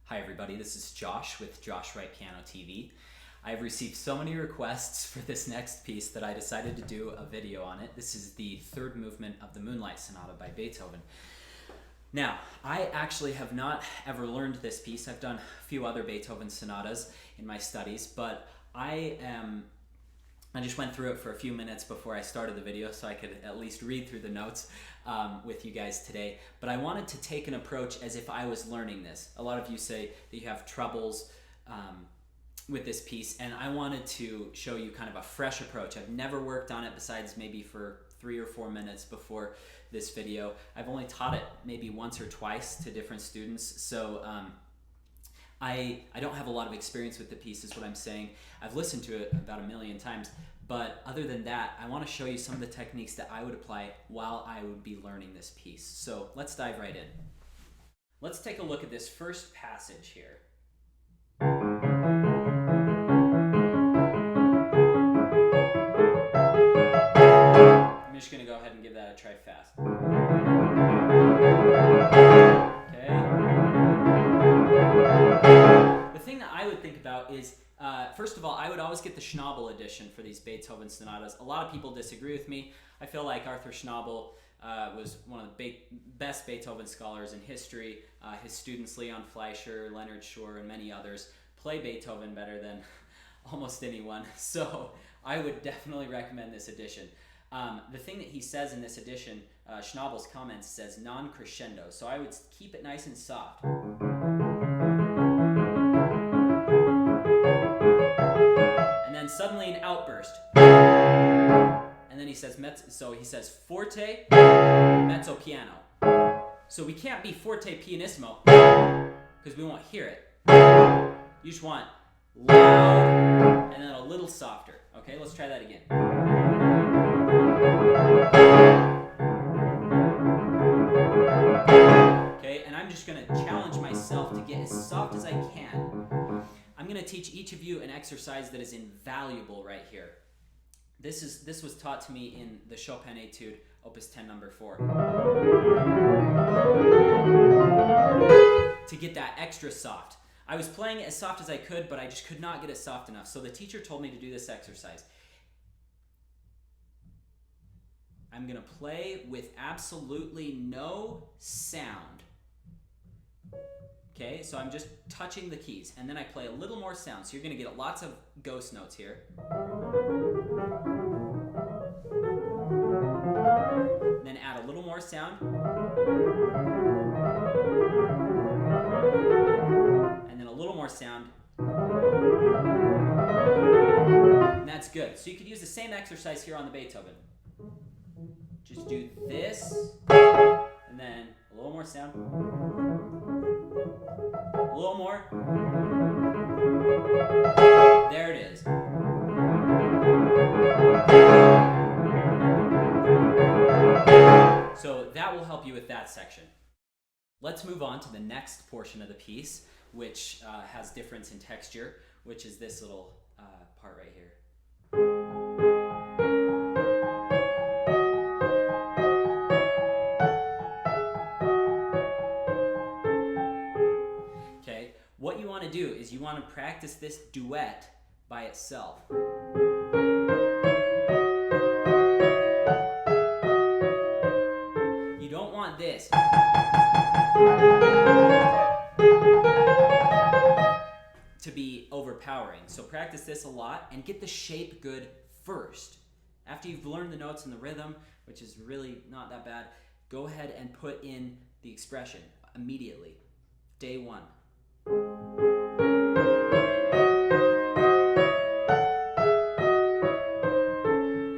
Hi everybody, this is Josh with Josh Wright Piano TV. I've received so many requests for this next piece that I decided to do a video on it. This is the third movement of the Moonlight Sonata by Beethoven. Now, I actually have not ever learned this piece. I've done a few other Beethoven sonatas in my studies, but I just went through it for a few minutes before I started the video so I could at least read through the notes with you guys today. But I wanted to take an approach as if I was learning this. A lot of you say that you have troubles with this piece, and I wanted to show you kind of a fresh approach. I've never worked on it besides maybe for 3 or 4 minutes before this video. I've only taught it maybe once or twice to different students, so I don't have a lot of experience with the piece is what I'm saying. I've listened to it about 1,000,000 times, but other than that, I want to show you some of the techniques that I would apply while I would be learning this piece. So let's dive right in. Let's take a look at this first passage here. I'm just going to go ahead and give that a try fast. The thing that I would think about is, first of all, I would always get the Schnabel edition for these Beethoven sonatas. A lot of people disagree with me. I feel like Arthur Schnabel was one of the best Beethoven scholars in history. His students, Leon Fleischer, Leonard Schur, and many others, play Beethoven better than almost anyone. So I would definitely recommend this edition. The thing that he says in this edition, Schnabel's comments, says non-crescendo. So I would keep it nice and soft. And suddenly an outburst. And then he says forte, mezzo piano. So we can't be forte pianissimo because we won't hear it. You just want loud and then a little softer. Okay, let's try that again. Okay, and I'm just going to challenge myself to get as soft as I can. I'm going to teach each of you an exercise that is invaluable right here. This was taught to me in the Chopin Etude, Opus 10, number 4. To get that extra soft. I was playing it as soft as I could, but I just could not get it soft enough. So the teacher told me to do this exercise. I'm going to play with absolutely no sound. Okay, so I'm just touching the keys, and then I play a little more sound. So you're going to get lots of ghost notes here. Then add a little more sound. And then a little more sound. And that's good. So you could use the same exercise here on the Beethoven. Just do this, and then a little more sound. A little more. There it is. So that will help you with that section. Let's move on to the next portion of the piece, which has difference in texture, which is this little part right here. What you want to do is you want to practice this duet by itself. You don't want this to be overpowering. So practice this a lot and get the shape good first. After you've learned the notes and the rhythm, which is really not that bad, go ahead and put in the expression immediately. Day 1. And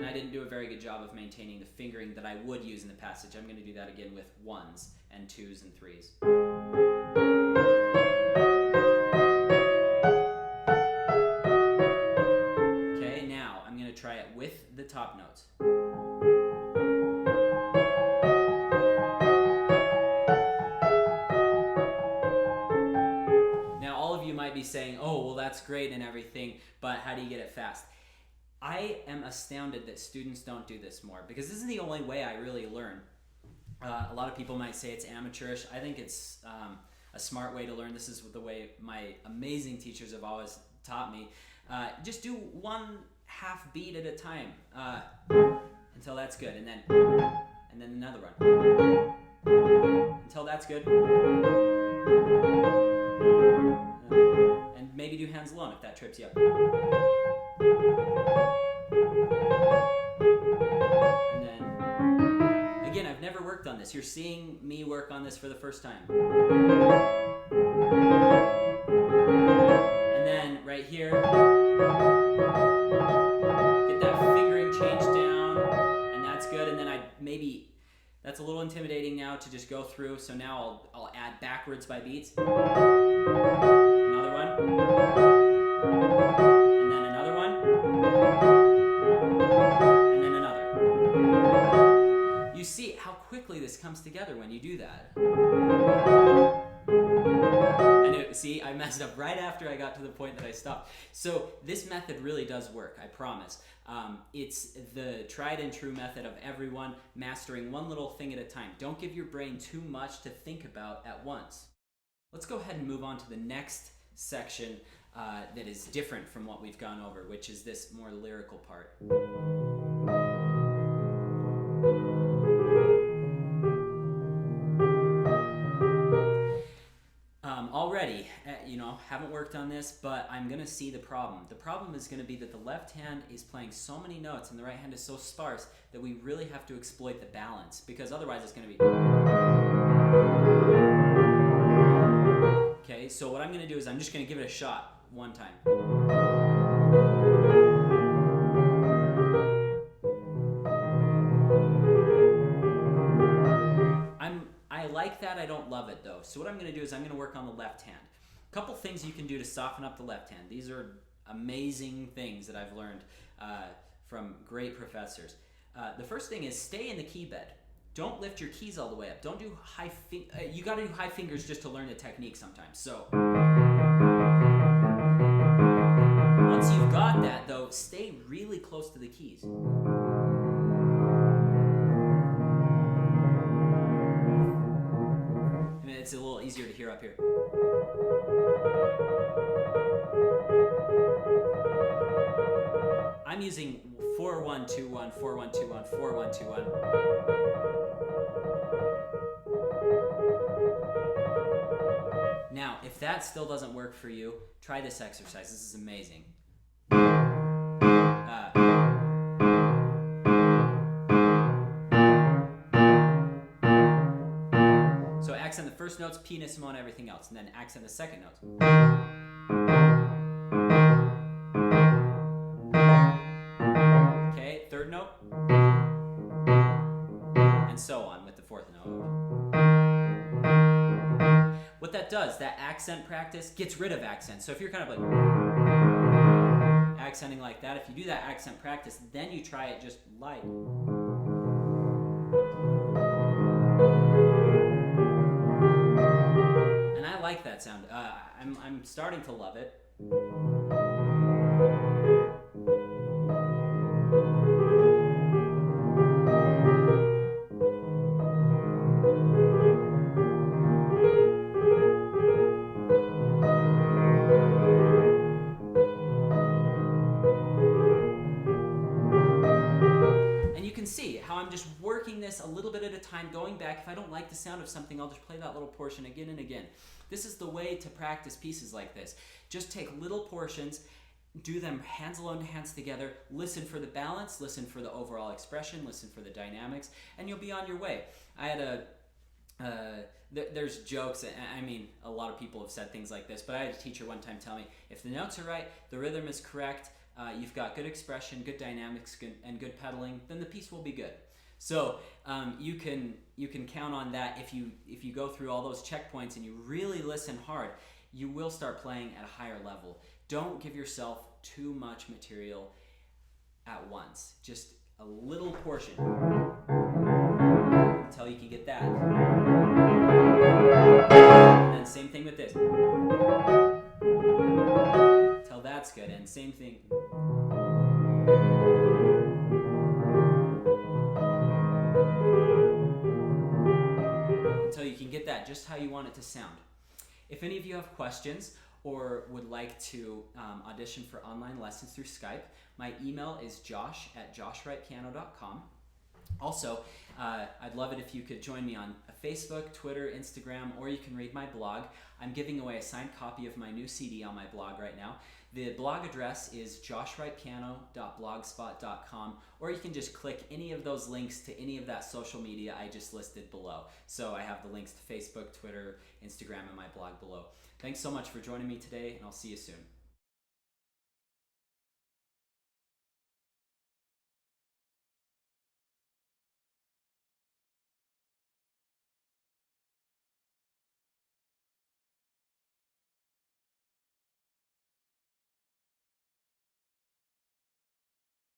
I didn't do a very good job of maintaining the fingering that I would use in the passage. I'm going to do that again with 1s and 2s and 3s. Okay, now I'm going to try it with the top notes. Be saying, oh, well, that's great and everything, but how do you get it fast? I am astounded that students don't do this more, because this is the only way I really learn. A lot of people might say it's amateurish. I think it's a smart way to learn. This is the way my amazing teachers have always taught me. Just do 1/2 beat at a time until that's good, and then another one until that's good, and maybe do hands alone if that trips you up. And then again, I've never worked on this. You're seeing me work on this for the first time. And then right here, get that fingering change down, and that's good. And then that's a little intimidating now to just go through. So now I'll add backwards by beats. Another one. And then another one. And then another. You see how quickly this comes together when you do that. See, I messed up right after I got to the point that I stopped. So this method really does work, I promise. It's the tried and true method of everyone mastering one little thing at a time. Don't give your brain too much to think about at once. Let's go ahead and move on to the next section that is different from what we've gone over, which is this more lyrical part. Already, haven't worked on this, but I'm going to see the problem. The problem is going to be that the left hand is playing so many notes and the right hand is so sparse that we really have to exploit the balance, because otherwise it's going to be... Okay, so what I'm going to do is I'm just going to give it a shot one time. I like that, I don't love it though. So what I'm going to do is I'm going to work on the left hand. A couple things you can do to soften up the left hand. These are amazing things that I've learned from great professors. The first thing is stay in the key bed. Don't lift your keys all the way up. Don't do high you got to do high fingers just to learn the technique sometimes. So once you've got that though, stay really close to the keys. It's a little easier to hear up here. I'm using 4-1-2-1, 4-1-2-1, 4-1-2-1. Now, if that still doesn't work for you, try this exercise. This is amazing. So accent the first notes, pianissimo and everything else, and then accent the second notes. Okay, third note. And so on with the fourth note. What that does, that accent practice gets rid of accent. So if you're kind of like accenting like that, if you do that accent practice, then you try it just light. And I like that sound. I'm starting to love it. See how I'm just working this a little bit at a time, going back. If I don't like the sound of something, I'll just play that little portion again and again. This is the way to practice pieces like this. Just take little portions, do them hands alone, hands together, listen for the balance, listen for the overall expression, listen for the dynamics, and you'll be on your way. I had there's jokes, I mean, a lot of people have said things like this, but I had a teacher one time tell me, if the notes are right, the rhythm is correct, you've got good expression, good dynamics, and good pedaling, then the piece will be good. So you can count on that. If you go through all those checkpoints and you really listen hard, you will start playing at a higher level. Don't give yourself too much material at once. Just a little portion until you can get that. And then same thing with this. Until that's good, and same thing. Until you can get that just how you want it to sound. If any of you have questions or would like to audition for online lessons through Skype, my email is josh@joshwrightpiano.com. Also, I'd love it if you could join me on Facebook, Twitter, Instagram, or you can read my blog. I'm giving away a signed copy of my new CD on my blog right now. The blog address is joshwrightpiano.blogspot.com, or you can just click any of those links to any of that social media I just listed below. So I have the links to Facebook, Twitter, Instagram, and my blog below. Thanks so much for joining me today, and I'll see you soon.